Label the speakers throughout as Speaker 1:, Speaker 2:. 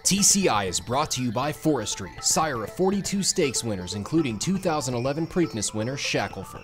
Speaker 1: TCI is brought to you by Forestry, sire of 42 stakes winners, including 2011 Preakness winner Shackelford.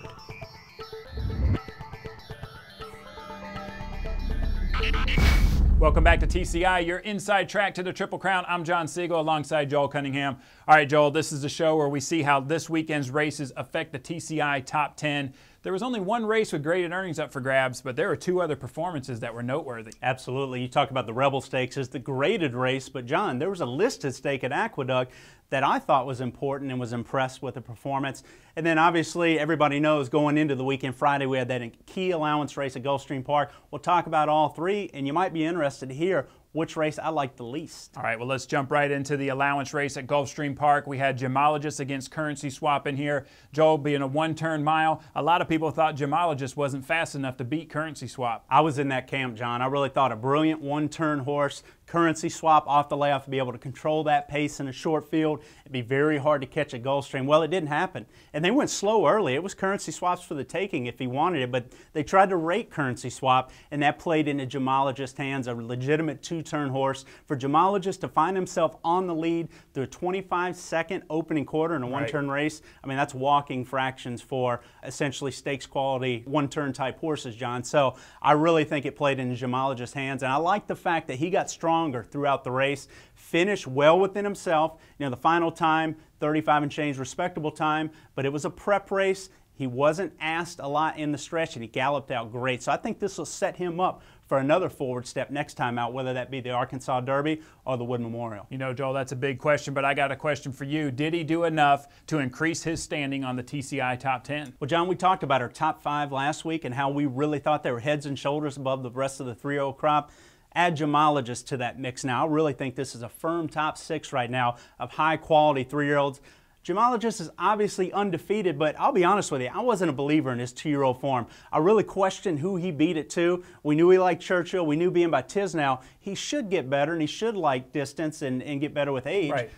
Speaker 2: Welcome back to TCI, your inside track to the Triple Crown. I'm John Siegel alongside Joel Cunningham. All right, Joel, this is the show where we see how this weekend's races affect the TCI top 10. There was only one race with graded earnings up for grabs, but there were two other performances that were noteworthy.
Speaker 3: Absolutely. You talk about the Rebel Stakes as the graded race, but John, there was a listed stake at Aqueduct that I thought was important and was impressed with the performance. And then obviously everybody knows going into the weekend Friday we had that key allowance race at Gulfstream Park. We'll talk about all three, and you might be interested to hear which race I like the least.
Speaker 2: All right, well, let's jump right into the allowance race at Gulfstream Park. We had Gemologist against Currency Swap in here. Joel being a one-turn mile. A lot of people thought Gemologist wasn't fast enough to beat Currency Swap.
Speaker 3: I was in that camp, John. I really thought a brilliant one-turn horse. Currency Swap off the layoff to be able to control that pace in a short field. It'd be very hard to catch at Gulfstream. Well, it didn't happen. And they went slow early. It was Currency Swap's for the taking if he wanted it, but they tried to rate Currency Swap, and that played into Gemologist's hands, a legitimate two-turn horse. For Gemologist to find himself on the lead through a 25-second opening quarter in a one-turn race, I mean, that's walking fractions for essentially stakes quality one-turn type horses, John. So I really think it played into Gemologist's hands, and I like the fact that he got stronger throughout the race, finished well within himself. You know, the final time, 35 and change, respectable time, but it was a prep race. He wasn't asked a lot in the stretch, and he galloped out great. So I think this will set him up for another forward step next time out, whether that be the Arkansas Derby or the Wood Memorial.
Speaker 2: You know, Joel, that's a big question, but I got a question for you. Did he do enough to increase his standing on the TCI top 10?
Speaker 3: Well, John, we talked about our top 5 last week and how we really thought they were heads and shoulders above the rest of the 3-0 crop. Add Gemologist to that mix now. I really think this is a firm top 6 right now of high-quality 3-year-olds. Gemologist is obviously undefeated, but I'll be honest with you, I wasn't a believer in his 2-year-old form. I really questioned who he beat it to. We knew he liked Churchill. We knew being by Tisnow, he should get better, and he should like distance and get better with age.
Speaker 2: Right.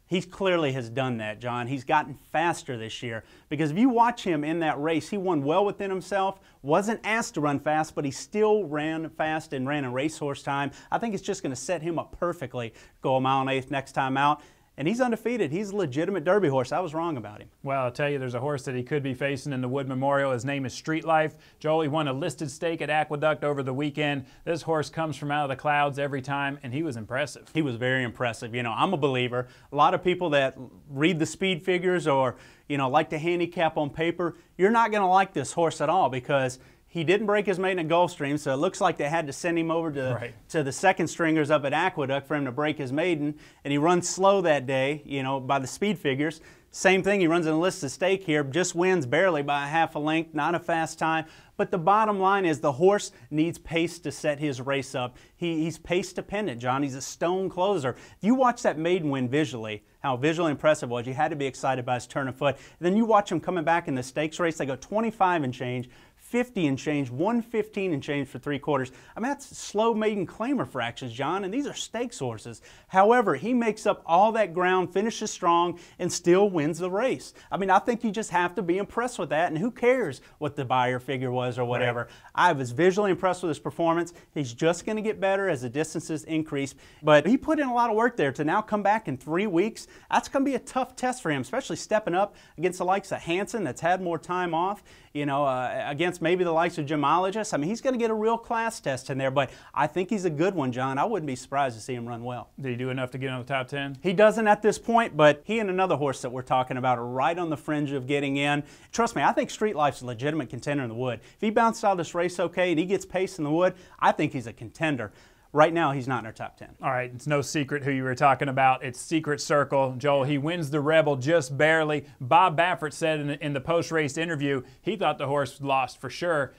Speaker 3: He clearly has done that, John. He's gotten faster this year because if you watch him in that race, he won well within himself, wasn't asked to run fast, but he still ran fast and ran a racehorse time. I think it's just going to set him up perfectly, go 1 1/8 next time out. And he's undefeated. He's a legitimate Derby horse. I was wrong about him.
Speaker 2: Well, I'll tell you, there's a horse that he could be facing in the Wood Memorial. His name is Street Life. Joel, he won a listed stake at Aqueduct over the weekend. This horse comes from out of the clouds every time, and he was impressive.
Speaker 3: He was very impressive. You know, I'm a believer. A lot of people that read the speed figures or, you know, like to handicap on paper, you're not going to like this horse at all because he didn't break his maiden at Gulfstream, so it looks like they had to send him over to the second stringers up at Aqueduct for him to break his maiden, and he runs slow that day, you know, by the speed figures. Same thing, he runs in a listed stake here, just wins barely by a half a length, not a fast time. But the bottom line is the horse needs pace to set his race up. He's pace dependent, John. He's a stone closer. If you watch that maiden win visually, how visually impressive it was, you had to be excited by his turn of foot. And then you watch him coming back in the stakes race, they go 25 and change, 50 and change, 115 and change for 3/4. I mean, that's slow maiden claimer fractions, John, and these are stakes horses. However, he makes up all that ground, finishes strong, and still wins the race. I mean, I think you just have to be impressed with that, and who cares what the buyer figure was or whatever. Right. I was visually impressed with his performance. He's just going to get better as the distances increase, but he put in a lot of work there to now come back in 3 weeks. That's going to be a tough test for him, especially stepping up against the likes of Hansen that's had more time off, you know, against maybe the likes of Gemologist. I mean, he's going to get a real class test in there, but I think he's a good one, John. I wouldn't be surprised to see him run well.
Speaker 2: Did he do enough to get on the top 10?
Speaker 3: He doesn't at this point, but he and another horse that we're talking about are right on the fringe of getting in. Trust me, I think Street Life's a legitimate contender in the Wood. If he bounced out of this race okay and he gets pace in the Wood, I think he's a contender. Right now, he's not in our top 10.
Speaker 2: All right, it's no secret who you were talking about. It's Secret Circle. Joel, he wins the Rebel just barely. Bob Baffert said in the post-race interview he thought the horse lost for sure.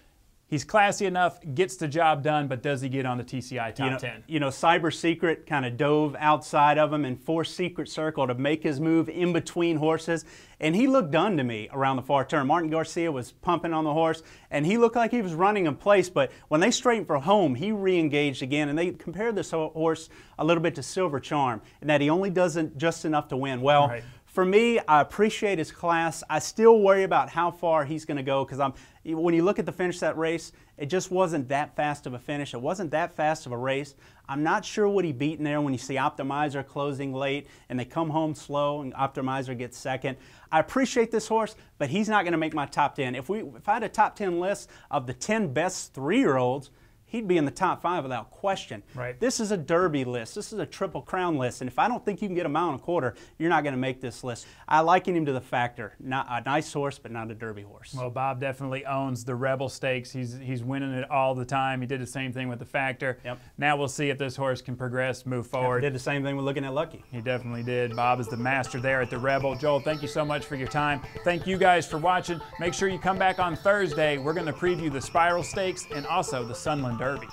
Speaker 2: He's classy enough, gets the job done, but does he get on the TCI top 10?
Speaker 3: You know, Cyber Secret kind of dove outside of him and forced Secret Circle to make his move in between horses, and he looked done to me around the far turn. Martin Garcia was pumping on the horse, and he looked like he was running in place, but when they straightened for home, he re-engaged again, and they compared this horse a little bit to Silver Charm, in that he only does just enough to win. Well, For me, I appreciate his class. I still worry about how far he's going to go because when you look at the finish of that race, it just wasn't that fast of a finish. It wasn't that fast of a race. I'm not sure what he beat in there when you see Optimizer closing late and they come home slow and Optimizer gets second. I appreciate this horse, but he's not going to make my top 10. If I had a top 10 list of the 10 best 3-year-olds, he'd be in the top 5 without question.
Speaker 2: Right.
Speaker 3: This is a Derby list. This is a Triple Crown list. And if I don't think you can get a 1.25 miles, you're not going to make this list. I liken him to the Factor. Not a nice horse, but not a Derby horse.
Speaker 2: Well, Bob definitely owns the Rebel Stakes. He's winning it all the time. He did the same thing with the Factor.
Speaker 3: Yep.
Speaker 2: Now we'll see if this horse can progress, move forward.
Speaker 3: He did the same thing with Looking at Lucky.
Speaker 2: He definitely did. Bob is the master there at the Rebel. Joel, thank you so much for your time. Thank you guys for watching. Make sure you come back on Thursday. We're going to preview the Spiral Stakes and also the Sunland Derby.